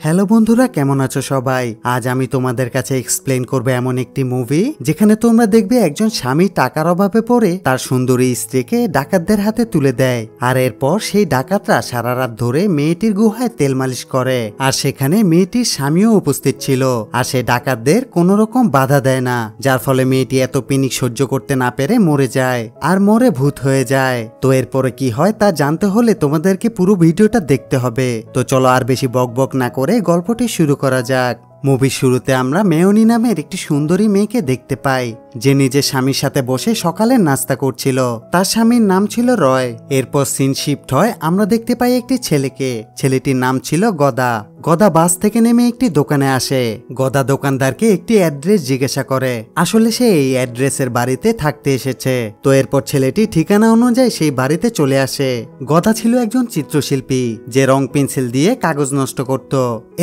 Hello বন্ধুরা, কেমন আছো সবাই? আজ আমি তোমাদের কাছে এক্সপ্লেন করব এমন একটি মুভি যেখানে তোমরা দেখবে একজন স্বামী টাকার অভাবে পড়ে তার সুন্দরী স্ত্রীকে ডাকাতদের হাতে তুলে দেয়, আর এরপর সেই ডাকাতরা সারা রাত ধরে মেয়েটির গুহায় তেল মালিশ করে। আর সেখানে মেয়েটির স্বামীও উপস্থিত ছিল, আর সে ডাকাতদের কোনো রকম বাধা দেয় না, যার ফলে মেয়েটি এত পিনিক সহ্য করতে না পেরে মরে যায়, আর মরে ভূত হয়ে যায়। তো এরপরে কি হয় তা জানতে হলে তোমাদেরকে পুরো ভিডিওটা দেখতে হবে। তো চলো আর বেশি বকবক না করে গল্পটি শুরু করা যাক। মুভির শুরুতে আমরা মেয়নি নামের একটি সুন্দরী মেয়েকে দেখতে পাই, যে নিজের স্বামীর সাথে বসে সকালের নাস্তা করছিল। তার স্বামীর নাম ছিল রয়। এরপর সিন শিফট হয়, আমরা দেখতে পাই একটি ছেলেকে। ছেলেটির নাম ছিল গদা। গদা বাস থেকে নেমে একটি দোকানে আসে। গদা দোকানদারকে একটি অ্যাড্রেস জিজ্ঞাসা করে, আসলে সে এই অ্যাড্রেসের বাড়িতে থাকতে এসেছে। তো এরপর ছেলেটি ঠিকানা অনুযায়ী সেই বাড়িতে চলে আসে। গদা ছিল একজন চিত্রশিল্পী, যে রং পেন্সিল দিয়ে কাগজ নষ্ট করত।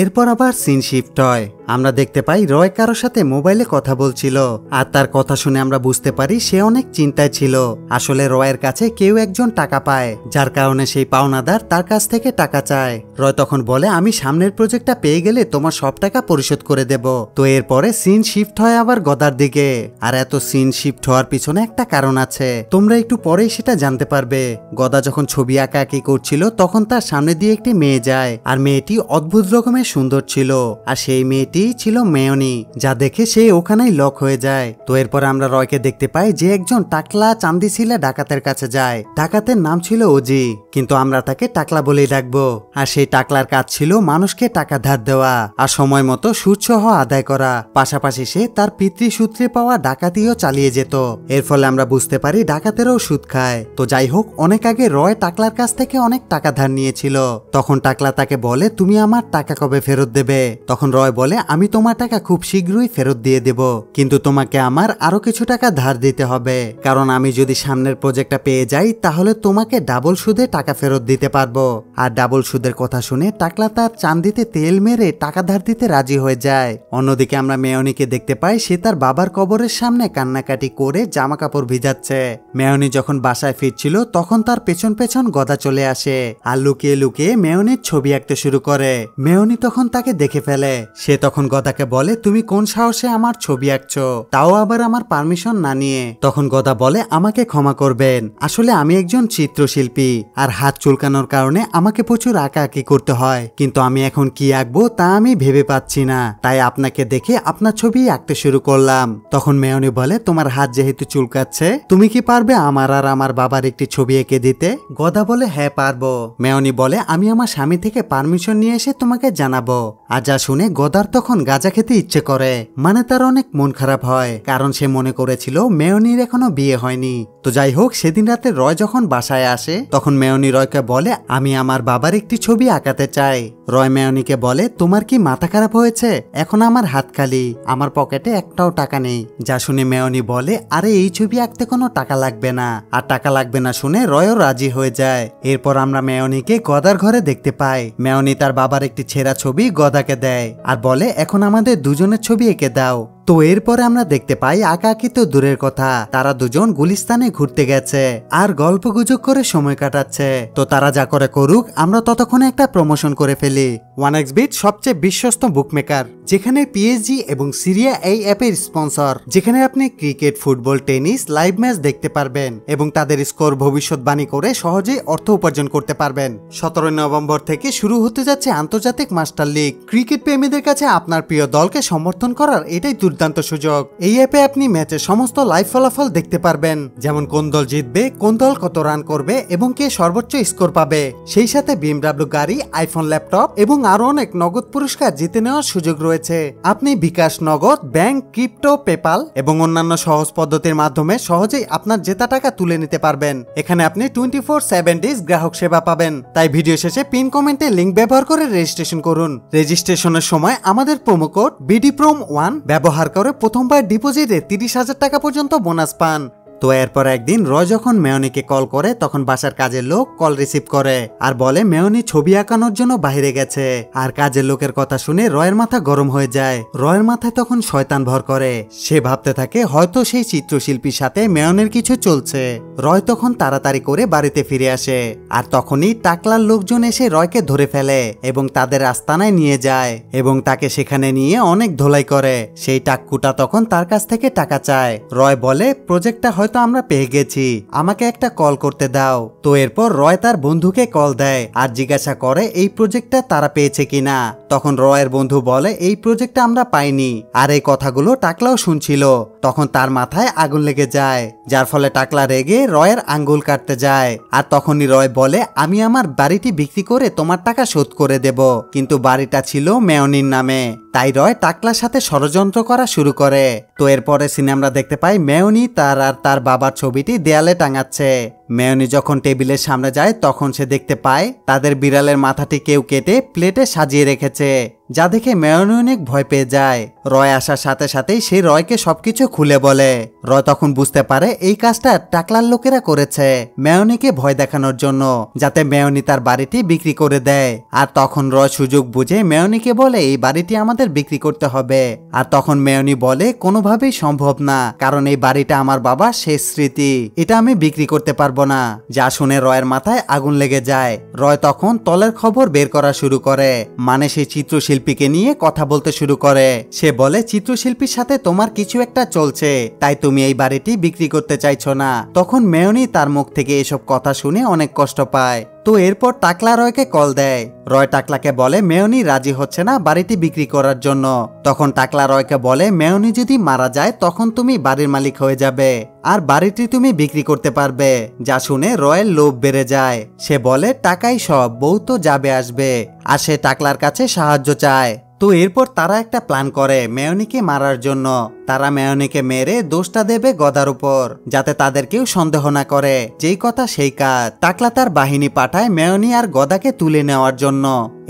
এরপর আবার সিন শিফট হয়, আমরা দেখতে পাই রয় কারোর সাথে মোবাইলে কথা বলছিল, আর তার কথা শুনে আমরা বুঝতে পারি সে অনেক চিন্তায় ছিল। আসলে রয়ের কাছে কেউ একজন টাকা পায়, যার কারণে সেই পাওনাদার তার কাছ থেকে টাকা চায়। রয় তখন বলে, আমি সামনের প্রজেক্টটা পেয়ে গেলে তোমার সব টাকা পরিশোধ করে দেব। তো এরপরে সিন শিফট হয় আবার গদার দিকে। আর এত সিন শিফট হওয়ার পিছনে একটা কারণ আছে, তোমরা একটু পরেই সেটা জানতে পারবে। গদা যখন ছবি আঁকাআঁকি করছিল তখন তার সামনে দিয়ে একটি মেয়ে যায়, আর মেয়েটি অদ্ভুত রকমের সুন্দর ছিল, আর সেই মেয়েটি ছিল মেয়নি, যা দেখে সে ওখানেই লক হয়ে যায়। তো এরপর আমরা রয়কে দেখতে পাই যে একজন টাকলা চান্দিশিলা ডাকাতের কাছে যায়। ডাকাতের নাম ছিল ওজি, কিন্তু আমরা তাকে টাকলা বলেই ডাকবো। আর সেই টাকলার কাজ ছিল মানুষকে টাকা ধার দেওয়া আর সময় মতো সুদ সহ আদায় করা। পাশাপাশি সে তার পিতৃসূত্রে পাওয়া ডাকাতিও চালিয়ে যেত। এর ফলে আমরা বুঝতে পারি ডাকাতেরও সুদ খায়। তো যাই হোক, অনেক আগে রয় টাকলার কাছ থেকে অনেক টাকা ধার নিয়েছিল। তখন টাকলা তাকে বলে, তুমি আমার টাকা কবে ফেরত দেবে? তখন রয় বলে, আমি তোমার টাকা খুব শীঘ্রই ফেরত দিয়ে দেব, কিন্তু তোমাকে আমার আরো কিছু টাকা ধার দিতে হবে, কারণ আমি যদি সামনের প্রজেক্টটা পেয়ে যাই তাহলে তোমাকে ডাবল সুদে টাকা ফেরত দিতে পারবো। আর ডাবল সুদের কথা শুনে টাকলা তার চান্দিতে তেল মেরে টাকা ধার দিতে রাজি হয়ে যায়। অন্যদিকে আমরা মেয়নিকে দেখতে পাই, সে তার বাবার কবরের সামনে কান্নাকাটি করে জামা কাপড় ভিজাচ্ছে। মেয়নি যখন বাসায় ফিরছিল তখন তার পেছন পেছন গদা চলে আসে, আর লুকিয়ে লুকিয়ে মেয়নির ছবি আঁকতে শুরু করে। মেয়নি তখন তাকে দেখে ফেলে। সে তখন গদাকে বলে, তুমি কোন সাহসে আমার ছবি আঁকছো, তাও আবার আমার পারমিশন না নিয়ে? তখন গদা বলে, আমাকে ক্ষমা করবেন, আসলে আমি একজন চিত্রশিল্পী, আর হাত চুলকানোর কারণে আমাকে প্রচুর আঁকাআঁকি করতে হয়, কিন্তু আমি এখন কি আঁকবো তা আমি ভেবে পাচ্ছি না, তাই আপনাকে দেখে আপনার ছবি আঁকতে শুরু করলাম। তখন মেয়নি বলে, তোমার হাত যেহেতু চুলকাচ্ছে, তুমি কি পারবে আমার আর আমার বাবার একটি ছবি এঁকে দিতে? গদা বলে, হ্যাঁ পারবো। মেয়নি বলে, আমি আমার স্বামী থেকে পারমিশন নিয়ে এসে তোমাকে জানাবো। আর যা শুনে গদার তখন গাঁজা খেতে ইচ্ছে করে, মানে তার অনেক মন খারাপ হয়, কারণ সে মনে করেছিল মেয়নির এখনো বিয়ে হয়নি। তো যাই হোক, সেদিন রাতে রয় যখন বাসায় আসে তখন মেয়নি রয়কে বলে, আমি আমার বাবার একটি ছবি আঁকাতে চাই। রয় মেয়নিকে বলে, তোমার কি মাথা খারাপ হয়েছে? এখন আমার হাত খালি, আমার পকেটে একটাও টাকা নেই। যা শুনে মেয়নি বলে, আরে এই ছবি আঁকতে কোনো টাকা লাগবে না। আর টাকা লাগবে না শুনে রয়ও রাজি হয়ে যায়। এরপর আমরা মেয়নিকে গদার ঘরে দেখতে পাই। মেয়নি তার বাবার একটি ছেঁড়া ছবি গদাকে দেয়, আর বলে, এখন আমাদের দুজনের ছবি এঁকে দাও। তো এরপরে আমরা দেখতে পাই আঁকাআঁকি তো দূরের কথা, তারা দুজন গুলিস্তানে ঘুরতে গেছে আর গল্প গুজব করে সময় কাটাচ্ছে। তো তারা যা করে করুক, আমরা ততক্ষণে একটা প্রমোশন করে ফেলি। 1xBet সবচেয়ে বিশ্বস্ত বুকমেকার, যেখানে পিএসজি এবং সিরিয়া এই অ্যাপের স্পন্সর, যেখানে আপনি cricket, football, tennis live match দেখতে পারবেন এবং তাদের স্কোর ভবিষ্যৎবাণী করে সহজেই অর্থ উপার্জন করতে পারবেন। 17 নভেম্বর থেকে শুরু হতে যাচ্ছে আন্তর্জাতিক মাস্টার লিগ। ক্রিকেট প্রেমীদের কাছে আপনার প্রিয় দলকে সমর্থন করার এটাই দুর্দান্ত সুযোগ। এই অ্যাপে আপনি ম্যাচের সমস্ত লাইভ ফলাফল দেখতে পারবেন, যেমন কোন দল জিতবে, কোন দল কত রান করবে এবং কে সর্বোচ্চ স্কোর পাবে। সেই সাথে BMW গাড়ি, আইফোন, ল্যাপটপ এবং আরো অনেক নগদ পুরস্কার জিতে নেওয়ার সুযোগ রয়েছে। আপনি বিকাশ, নগদ, ব্যাংক, ক্রিপ্টো, পেপাল এবং অন্যান্য সহজ পদ্ধতির মাধ্যমে সহজেই আপনার জেতা টাকা তুলে নিতে পারবেন। এখানে আপনি 24/7 ডেজ গ্রাহক সেবা পাবেন। তাই ভিডিও শেষে পিন কমেন্টে লিংক ব্যবহার করে রেজিস্ট্রেশন করুন। রেজিস্ট্রেশনের সময় আমাদের প্রোমো কোড BDPROM1 ব্যবহার করে প্রথমবার ডিপোজিটে 30,000 টাকা পর্যন্ত বোনাস পান। তো এরপর একদিন রয় যখন মেয়নিকে কল করে তখন বাসার কাজের লোক কল রিসিভ করে আর বলে মেয়নি ছবি আঁকানোর জন্য বাইরে গেছে। আর কাজের লোকের কথা শুনে রয়ের মাথা গরম হয়ে যায়। রয়ের মাথায় তখন শয়তান ভর করে। সে ভাবতে থাকে হয়তো সেই চিত্রশিল্পীর সাথে মেয়নের কিছু চলছে। রয় তখন তাড়াতাড়ি করে বাড়িতে ফিরে আসে আর তখনই টাকলার লোকজন এসে রয়কে ধরে ফেলে এবং তাদের আস্তানায় নিয়ে যায় এবং তাকে সেখানে নিয়ে অনেক ধোলাই করে। সেই টাক্কুটা তখন তার কাছ থেকে টাকা চায়। রয় বলে প্রজেক্টটা হয়তো আমরা পেয়ে গেছি, আমাকে একটা কল করতে দাও। তো এরপর রয় তার বন্ধুকে কল দেয় আর জিজ্ঞাসা করে এই প্রজেক্টটা তারা পেয়েছে কিনা। তখন রয়ের বন্ধু বলে এই প্রজেক্টটা আমরা পাইনি। আর এই কথাগুলো টাকলাও শুনছিল। তখন তার মাথায় আগুন লেগে যায়, যার ফলে টাকলা রেগে রয়ের আঙ্গুল কাটতে যায়। আর তখনই রয় বলে আমি আমার বাড়িটি বিক্রি করে তোমার টাকা শোধ করে দেব, কিন্তু বাড়িটা ছিল মেয়নির নামে। তাই রয় টাকলার সাথে ষড়যন্ত্র করা শুরু করে। তো এরপরে সিনে আমরা দেখতে পাই মেয়নি তার আর তার বাবার ছবিটি দেয়ালে টাঙাচ্ছে। মেয়নি যখন টেবিলের সামনে যায় তখন সে দেখতে পায় তাদের বিড়ালের মাথাটি কেউ কেটে প্লেটে সাজিয়ে রেখেছে, যা দেখে মেয়নি অনেক ভয় পেয়ে যায়। রয় আসার সাথে সাথেই সে রয়কে সবকিছু খুলে বলে। রয় তখন বুঝতে পারে এই কাজটা টাকলার লোকেরা করেছে মেয়নিকে ভয় দেখানোর জন্য, যাতে মেয়নি তার বাড়িটি বিক্রি করে দেয়। আর তখন রয় সুযোগ বুঝে মেয়নিকে বলে এই বাড়িটি আমাদের বিক্রি করতে হবে। আর তখন মেয়নি বলে কোনোভাবেই সম্ভব না, কারণ এই বাড়িটা আমার বাবার শেষ স্মৃতি, এটা আমি বিক্রি করতে পারবো না। যা শুনে রয়ের মাথায় আগুন লেগে যায়। রয় তখন তলের খবর বের করা শুরু করে, মানে সেই চিত্রশিল্পীকে নিয়ে কথা বলতে শুরু করে। সে বলে চিত্রশিল্পীর সাথে তোমার কিছু একটা চলছে, তাই তুমি এই বাড়িটি বিক্রি করতে চাইছো না। তখন মেয়নি তার মুখ থেকে এসব কথা শুনে অনেক কষ্ট পায়। তো এরপর টাকলা রয়কে কল দেয়। রয় টাকলাকে বলে মেয়নি রাজি হচ্ছে না বাড়িটি বিক্রি করার জন্য। তখন টাকলা রয়কে বলে মেয়নি যদি মারা যায় তখন তুমি বাড়ির মালিক হয়ে যাবে আর বাড়িটি তুমি বিক্রি করতে পারবে। যা শুনে রয়ের লোভ বেড়ে যায়। সে বলে টাকাই সব, বউ তো যাবে আসবে। আর সে টাকলার কাছে সাহায্য চায়। তো এরপর তারা একটা প্ল্যান করে মেয়নিকে মারার জন্য। তারা মেয়নিকে মেরে দোষটা দেবে গদার উপর, যাতে তাদের কেউ সন্দেহ না করে। যেই কথা সেই কাজ। টাকলা তার বাহিনী পাঠায় মেয়নি আর গদাকে তুলে নেওয়ার জন্য।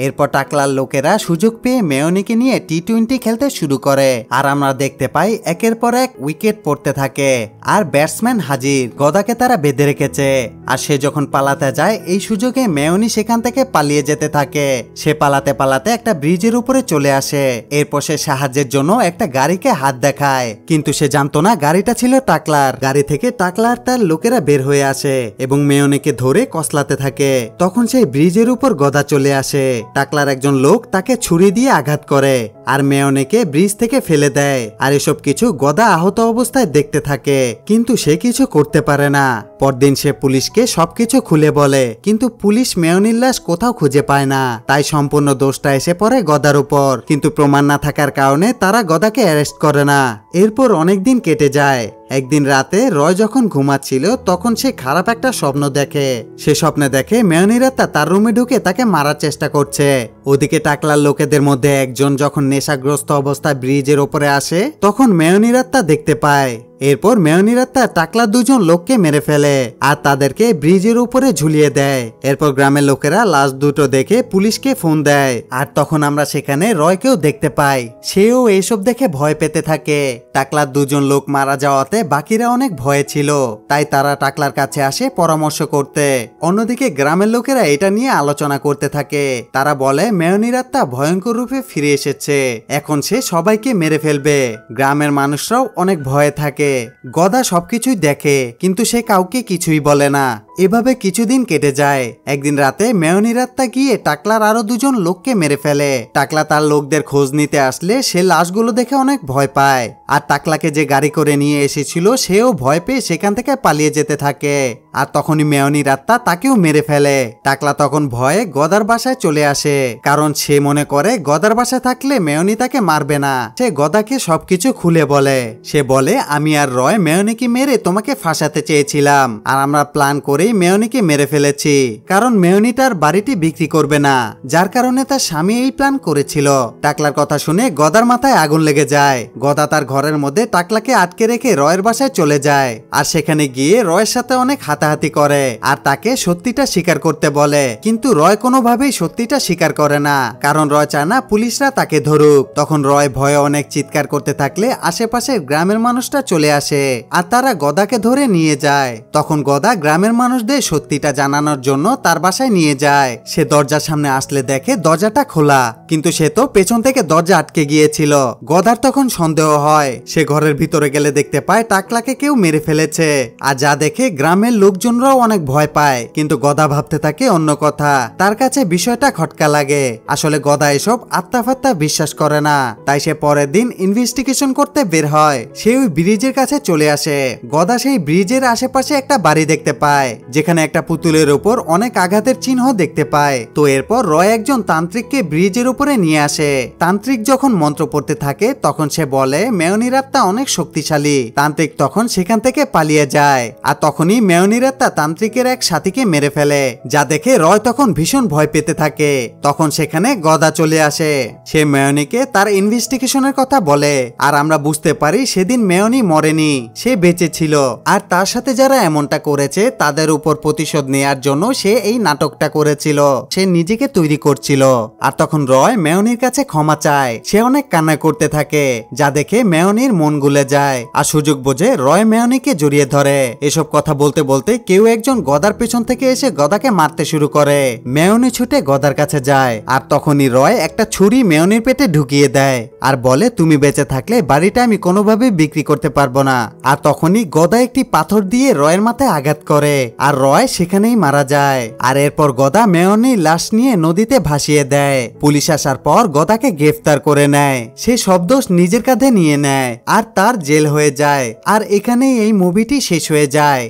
এরপর টাকলার লোকেরা সুযোগ পেয়ে মেয়নিকে নিয়ে টি-20 খেলতে শুরু করে। আর আমরা দেখতে পাই একের পর এক উইকেট পড়তে থাকে আর ব্যাটসম্যান হাজির। গদাকে তারা বেঁধে রেখেছে আর সে যখন পালাতে যায় এই সুযোগে মেয়নি সেখান থেকে পালিয়ে যেতে থাকে। সে পালাতে পালাতে একটা ব্রিজের উপরে চলে আসে। এরপর সে সাহায্যের জন্য একটা গাড়িকে হাত দেখায়, কিন্তু সে জানতো না গাড়িটা ছিল টাকলার। গাড়ি থেকে টাকলার তার লোকেরা বের হয়ে আসে এবং মেয়নিকে ধরে কসলাতে থাকে। তখন সেই ব্রিজের উপর গদা চলে আসে। টাকলার একজন লোক তাকে ছুরি দিয়ে আঘাত করে আর মেয়নিকে ব্রিজ থেকে ফেলে দেয়। আর এসব কিছু গদা আহত অবস্থায় দেখতে থাকে, কিন্তু সে কিছু করতে পারে না। পরদিন সে পুলিশকে সবকিছু খুলে বলে, কিন্তু পুলিশ মেয়নির লাশ কোথাও খুঁজে পায় না। তাই সম্পূর্ণ দোষটা এসে পড়ে গদার উপর। কিন্তু প্রমাণ না থাকার কারণে তারা গদাকে অ্যারেস্ট করে না। এরপর অনেকদিন কেটে যায়। একদিন রাতে রয় যখন ঘুমাচ্ছিল তখন সে খারাপ একটা স্বপ্ন দেখে। সে স্বপ্নে দেখে মেয়নির আত্মা তার রুমে ঢুকে তাকে মারার চেষ্টা করছে। ওদিকে টাকলার লোকেদের মধ্যে একজন যখন নেশাগ্রস্ত অবস্থায় ব্রিজের ওপরে আসে তখন মেয়নির আত্মা দেখতে পায়। এরপর মেয়নির আত্মা টাকলা দুজন লোককে মেরে ফেলে আর তাদেরকে ব্রিজের উপরে ঝুলিয়ে দেয়। এরপর গ্রামের লোকেরা লাশ দুটো দেখে পুলিশকে ফোন দেয়। আর তখন আমরা সেখানে রয়কেও দেখতে পাই। সেও এইসব দেখে ভয় পেতে থাকে। টাকলার দুজন লোক মারা যাওয়াতে বাকিরা অনেক ভয়ে ছিল, তাই তারা টাকলার কাছে আসে পরামর্শ করতে। অন্যদিকে গ্রামের লোকেরা এটা নিয়ে আলোচনা করতে থাকে। তারা বলে মেয়নির আত্মা ভয়ঙ্কর রূপে ফিরে এসেছে, এখন সে সবাইকে মেরে ফেলবে। গ্রামের মানুষরাও অনেক ভয়ে থাকে। গদা সবকিছুই দেখে, কিন্তু সে কাউকে কিছুই বলে না। এভাবে কিছুদিন কেটে যায়। একদিন রাতে মেয়নির আত্মা গিয়ে টাকলার আরো দুজন লোককে মেরে ফেলে। টাকলা তার লোকদের খোঁজ নিতে আসলে সে লাশগুলো দেখে অনেক ভয় পায়। আর টাকলাকে যে গাড়ি করে নিয়ে এসেছিল সেও ভয় পেয়ে সেখান থেকে পালিয়ে যেতে থাকে। আর তখনই মেয়নির আত্মা তাকেও মেরে ফেলে। টাকলা তখন ভয়ে গদার বাসায় চলে আসে, কারণ সে মনে করে গদার বাসায় থাকলে মেয়নি তাকে মারবে না। সে গদাকে সবকিছু খুলে বলে। সে বলে আমি আর রয় মেয়নিকে মেরে তোমাকে ফাঁসাতে চেয়েছিলাম, আর আমরা প্ল্যান করেই মেয়নিকে মেরে ফেলেছি, কারণ মেয়নি তার বাড়িটি বিক্রি করবে না, যার কারণে তার স্বামী এই প্ল্যান করেছিল। টাকলার কথা শুনে গদার মাথায় আগুন লেগে যায়। গদা তার ঘরের মধ্যে টাকলাকে আটকে রেখে রয়ের রয়ের বাসায় চলে যায় আর সেখানে গিয়ে রয়ের সাথে অনেক হাতাহাতি করে আর তাকে সত্যিটা স্বীকার করতে বলে, কিন্তু রয় কোনোভাবেই সত্যিটা স্বীকার করে না, কারণ রয় চায় না পুলিশরা তাকে ধরুক। তখন রয় ভয়ে অনেক চিৎকার করতে থাকলে আশেপাশের গ্রামের মানুষরা চলে আসে আর তারা গদাকে ধরে নিয়ে যায়। তখন গদা গ্রামের মানুষদের সত্যিটা জানানোর জন্য তার বাসায় নিয়ে যায়। সে দরজার সামনে আসলে দেখে দরজাটা খোলা, কিন্তু সে তো পেছন থেকে দরজা আটকে গিয়েছিল। গদার তখন সন্দেহ হয়। সে ঘরের ভিতরে গেলে দেখতে পায় টাকলাকে কেউ মেরে ফেলেছে, আর যা দেখে গ্রামের লোকজনরাও অনেক ভয় পায়। কিন্তু গদা ভাবতে থাকে অন্য কথা, তার কাছে বিষয়টা খটকা লাগে। আসলে গদা এসব আত্মাফাত্তা বিশ্বাস করে না, তাই সে পরের দিন ইনভেস্টিগেশন করতে বের হয়। সে ওই ব্রিজের কাছে চলে আসে। গদা সেই ব্রিজের আশেপাশে একটা বাড়ি দেখতে পায়, যেখানে একটা পুতুলের উপর অনেক আঘাতের চিহ্ন দেখতে পায়। তো এরপর রয় একজন তান্ত্রিককে ব্রিজের উপরে নিয়ে আসে। তান্ত্রিক যখন মন্ত্র পড়তে থাকে তখন সে বলে মেয়নির আত্মা অনেক শক্তিশালী। তান্ত্রিক তখন সেখান থেকে পালিয়ে যায়, আর তখনই মেয়নির আত্মা তান্ত্রিকের এক সাথীকে মেরে ফেলে, যা দেখে রয় তখন ভীষণ ভয় পেতে থাকে। তখন সেখানে গদা চলে আসে। সে মেয়নিকে তার ইনভেস্টিগেশনের কথা বলে, আর আমরা বুঝতে পারি সেদিন মেয়নি মরেনি, সে বেঁচে ছিল। আর তার সাথে যারা এমনটা করেছে তাদের উপর প্রতিশোধ নেয়ার জন্য সে এই নাটকটা করেছিল, সে নিজেকে তৈরি করছিল। আর তখন রয় মেয়নির কাছে ক্ষমা চায়। সে অনেক কান্না করতে থাকে, যা দেখে মেয়নির মন গুলে যায়। আর সুযোগ বোঝে রয় মেয়নিকে জড়িয়ে ধরে। এসব কথা বলতে বলতে কেউ একজন গদার পেছন থেকে এসে গদাকে মারতে শুরু করে। মেয়নি ছুটে গদার কাছে যায়, আর তখনই রয় একটা ছুরি মেয়নির পেটে ঢুকিয়ে দেয় আর বলে তুমি বেঁচে থাকলে বাড়িটা আমি কোনোভাবে বিক্রি করতে পারবো না। আর তখনই গদা একটি পাথর দিয়ে রয়ের মাথায় আঘাত করে, আর রয় সেখানেই মারা যায়। আর এরপর গদা মেয়নির লাশ নিয়ে নদীতে ভাসিয়ে দেয়। পুলিশ আসার পর গদাকে গ্রেফতার করে নেয়। সে সব দোষ নিজের কাঁধে নিয়ে নেয় আর তার জেল হয়ে যায়। আর এখানেই এই মুভিটি শেষ হয়ে যায়।